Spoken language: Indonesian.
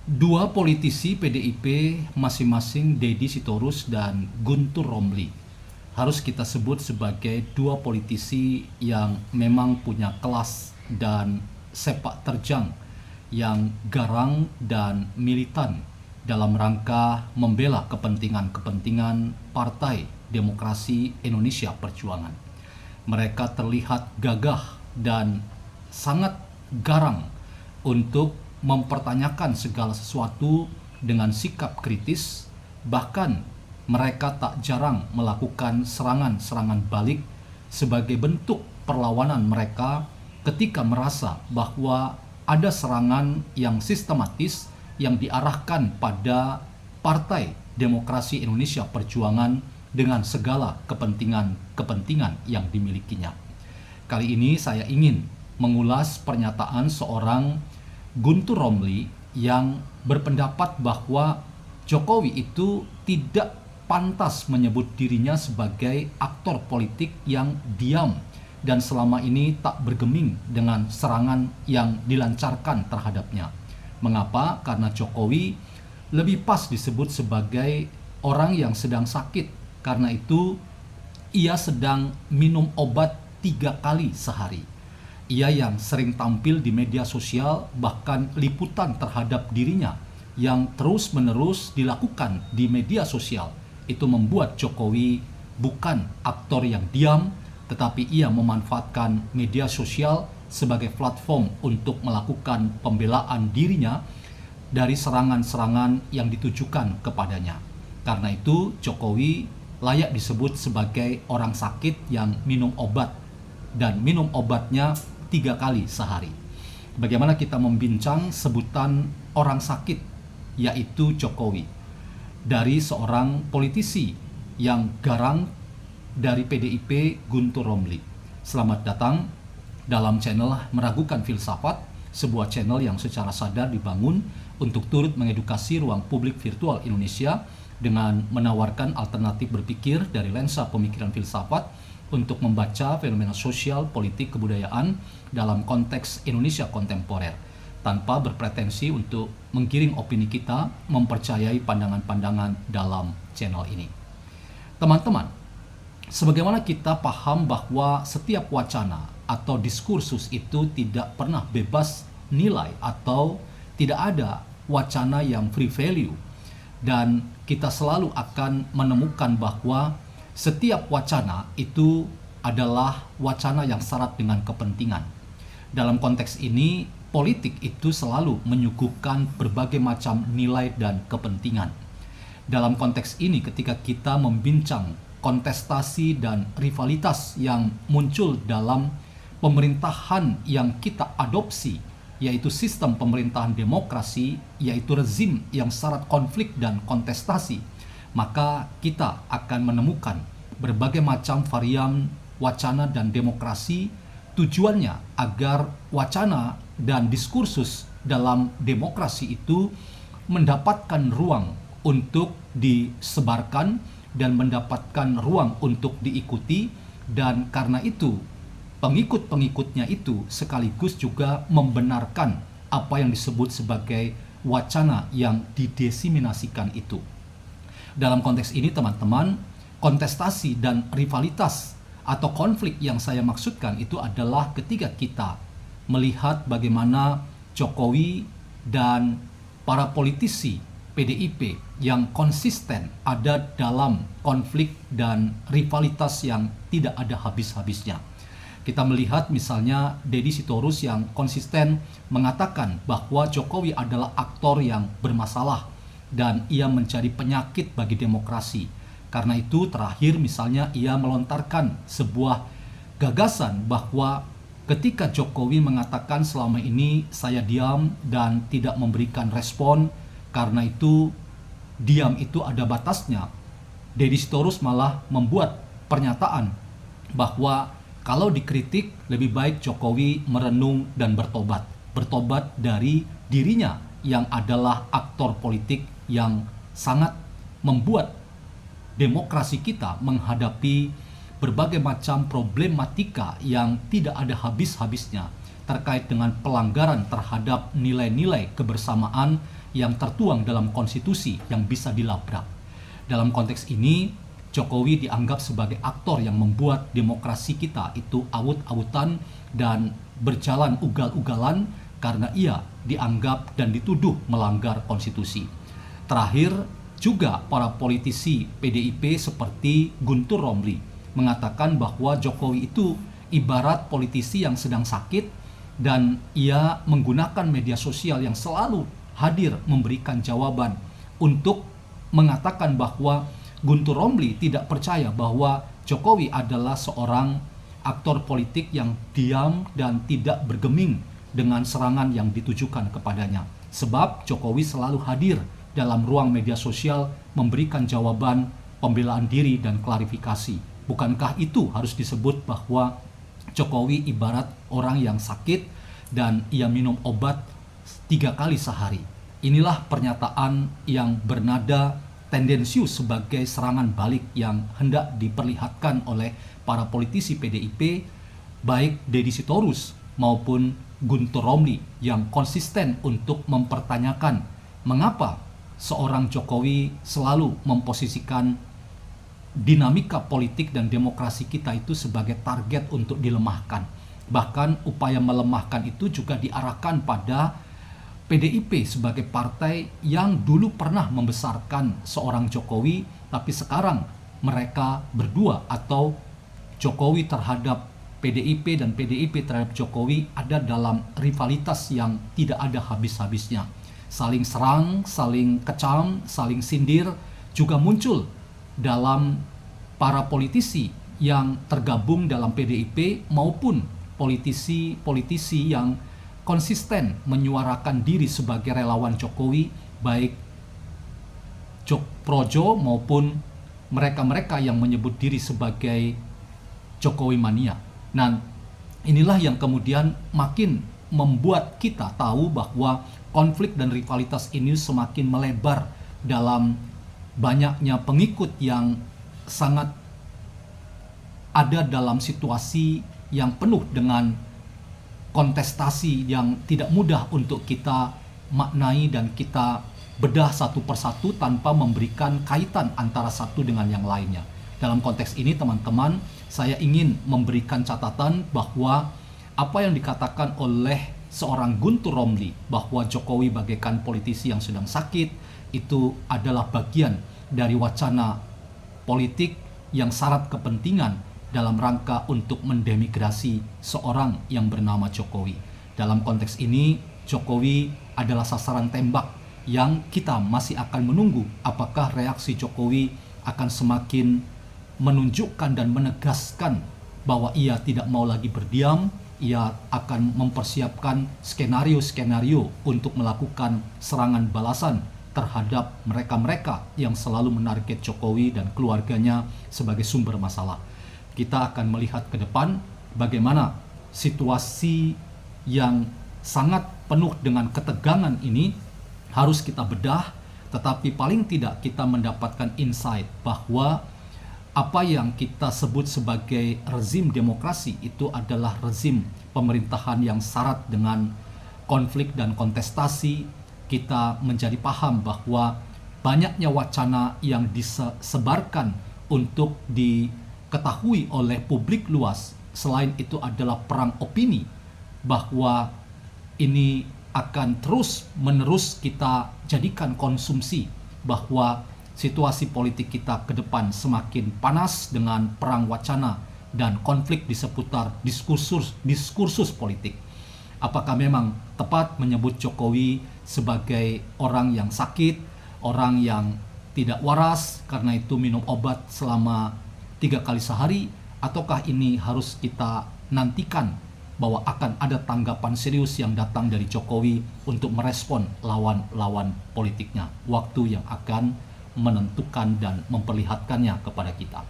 Dua politisi PDIP masing-masing Deddy Sitorus dan Guntur Romli harus kita sebut sebagai dua politisi yang memang punya kelas dan sepak terjang yang garang dan militan dalam rangka membela kepentingan-kepentingan Partai Demokrasi Indonesia Perjuangan. Mereka terlihat gagah dan sangat garang untuk mempertanyakan segala sesuatu dengan sikap kritis, bahkan mereka tak jarang melakukan serangan-serangan balik sebagai bentuk perlawanan mereka ketika merasa bahwa ada serangan yang sistematis yang diarahkan pada Partai Demokrasi Indonesia Perjuangan dengan segala kepentingan-kepentingan yang dimilikinya. Kali ini saya ingin mengulas pernyataan seorang Guntur Romli yang berpendapat bahwa Jokowi itu tidak pantas menyebut dirinya sebagai aktor politik yang diam dan selama ini tak bergeming dengan serangan yang dilancarkan terhadapnya. Mengapa? Karena Jokowi lebih pas disebut sebagai orang yang sedang sakit. Karena itu ia sedang minum obat 3 kali sehari. Ia yang sering tampil di media sosial, bahkan liputan terhadap dirinya yang terus-menerus dilakukan di media sosial, itu membuat Jokowi bukan aktor yang diam, tetapi ia memanfaatkan media sosial sebagai platform untuk melakukan pembelaan dirinya dari serangan-serangan yang ditujukan kepadanya. Karena itu Jokowi layak disebut sebagai orang sakit yang minum obat, dan minum obatnya 3 kali sehari. Bagaimana kita membincang sebutan orang sakit, yaitu Jokowi, dari seorang politisi yang garang dari PDIP, Guntur Romli. Selamat datang dalam channel Meragukan Filsafat, sebuah channel yang secara sadar dibangun untuk turut mengedukasi ruang publik virtual Indonesia dengan menawarkan alternatif berpikir dari lensa pemikiran filsafat untuk membaca fenomena sosial, politik, kebudayaan dalam konteks Indonesia kontemporer, tanpa berpretensi untuk menggiring opini kita mempercayai pandangan-pandangan dalam channel ini. Teman-teman, sebagaimana kita paham bahwa setiap wacana atau diskursus itu tidak pernah bebas nilai atau tidak ada wacana yang free value, dan kita selalu akan menemukan bahwa setiap wacana itu adalah wacana yang syarat dengan kepentingan. Dalam konteks ini, politik itu selalu menyuguhkan berbagai macam nilai dan kepentingan. Dalam konteks ini, ketika kita membincang kontestasi dan rivalitas yang muncul dalam pemerintahan yang kita adopsi, yaitu sistem pemerintahan demokrasi, yaitu rezim yang syarat konflik dan kontestasi, maka kita akan menemukan berbagai macam varian wacana dan demokrasi, tujuannya agar wacana dan diskursus dalam demokrasi itu mendapatkan ruang untuk disebarkan dan mendapatkan ruang untuk diikuti, dan karena itu pengikut-pengikutnya itu sekaligus juga membenarkan apa yang disebut sebagai wacana yang didesiminasikan itu. Dalam konteks ini teman-teman, kontestasi dan rivalitas atau konflik yang saya maksudkan itu adalah ketika kita melihat bagaimana Jokowi dan para politisi PDIP yang konsisten ada dalam konflik dan rivalitas yang tidak ada habis-habisnya. Kita melihat misalnya Deddy Sitorus yang konsisten mengatakan bahwa Jokowi adalah aktor yang bermasalah dan ia menjadi penyakit bagi demokrasi. Karena itu terakhir misalnya ia melontarkan sebuah gagasan bahwa ketika Jokowi mengatakan selama ini saya diam dan tidak memberikan respon, karena itu diam itu ada batasnya, Deddy Sitorus malah membuat pernyataan bahwa kalau dikritik lebih baik Jokowi merenung dan bertobat. Bertobat dari dirinya yang adalah aktor politik yang sangat membuat demokrasi kita menghadapi berbagai macam problematika yang tidak ada habis-habisnya terkait dengan pelanggaran terhadap nilai-nilai kebersamaan yang tertuang dalam konstitusi yang bisa dilabrak. Dalam konteks ini, Jokowi dianggap sebagai aktor yang membuat demokrasi kita itu awut-awutan dan berjalan ugal-ugalan karena ia dianggap dan dituduh melanggar konstitusi. Terakhir, juga para politisi PDIP seperti Guntur Romli mengatakan bahwa Jokowi itu ibarat politisi yang sedang sakit dan ia menggunakan media sosial yang selalu hadir memberikan jawaban untuk mengatakan bahwa Guntur Romli tidak percaya bahwa Jokowi adalah seorang aktor politik yang diam dan tidak bergeming dengan serangan yang ditujukan kepadanya. Sebab Jokowi selalu hadir dalam ruang media sosial memberikan jawaban, pembelaan diri, dan klarifikasi. Bukankah itu harus disebut bahwa Jokowi ibarat orang yang sakit dan ia minum obat 3 kali sehari? Inilah pernyataan yang bernada tendensius sebagai serangan balik yang hendak diperlihatkan oleh para politisi PDIP, baik Deddy Sitorus maupun Guntur Romli, yang konsisten untuk mempertanyakan mengapa seorang Jokowi selalu memposisikan dinamika politik dan demokrasi kita itu sebagai target untuk dilemahkan. Bahkan upaya melemahkan itu juga diarahkan pada PDIP sebagai partai yang dulu pernah membesarkan seorang Jokowi, tapi sekarang mereka berdua atau Jokowi terhadap PDIP dan PDIP terhadap Jokowi ada dalam rivalitas yang tidak ada habis-habisnya. Saling serang, saling kecam, saling sindir juga muncul dalam para politisi yang tergabung dalam PDIP maupun politisi-politisi yang konsisten menyuarakan diri sebagai relawan Jokowi, baik Projo maupun mereka-mereka yang menyebut diri sebagai Jokowi mania. Nah, inilah yang kemudian makin membuat kita tahu bahwa konflik dan rivalitas ini semakin melebar dalam banyaknya pengikut yang sangat ada dalam situasi yang penuh dengan kontestasi yang tidak mudah untuk kita maknai dan kita bedah satu persatu tanpa memberikan kaitan antara satu dengan yang lainnya. Dalam konteks ini, teman-teman, saya ingin memberikan catatan bahwa apa yang dikatakan oleh seorang Guntur Romli bahwa Jokowi bagaikan politisi yang sedang sakit itu adalah bagian dari wacana politik yang syarat kepentingan dalam rangka untuk mendemigrasi seorang yang bernama Jokowi. Dalam konteks ini, Jokowi adalah sasaran tembak yang kita masih akan menunggu apakah reaksi Jokowi akan semakin menunjukkan dan menegaskan bahwa ia tidak mau lagi berdiam, ia akan mempersiapkan skenario-skenario untuk melakukan serangan balasan terhadap mereka-mereka yang selalu menarget Jokowi dan keluarganya sebagai sumber masalah. Kita akan melihat ke depan bagaimana situasi yang sangat penuh dengan ketegangan ini harus kita bedah, tetapi paling tidak kita mendapatkan insight bahwa apa yang kita sebut sebagai rezim demokrasi itu adalah rezim pemerintahan yang syarat dengan konflik dan kontestasi. Kita menjadi paham bahwa banyaknya wacana yang disebarkan untuk diketahui oleh publik luas. Selain itu adalah perang opini bahwa ini akan terus-menerus kita jadikan konsumsi, bahwa situasi politik kita ke depan semakin panas dengan perang wacana dan konflik di seputar diskursus politik. Apakah memang tepat menyebut Jokowi sebagai orang yang sakit, orang yang tidak waras karena itu minum obat selama 3 kali sehari, ataukah ini harus kita nantikan bahwa akan ada tanggapan serius yang datang dari Jokowi untuk merespon lawan-lawan politiknya? Waktu yang akan menentukan dan memperlihatkannya kepada kita.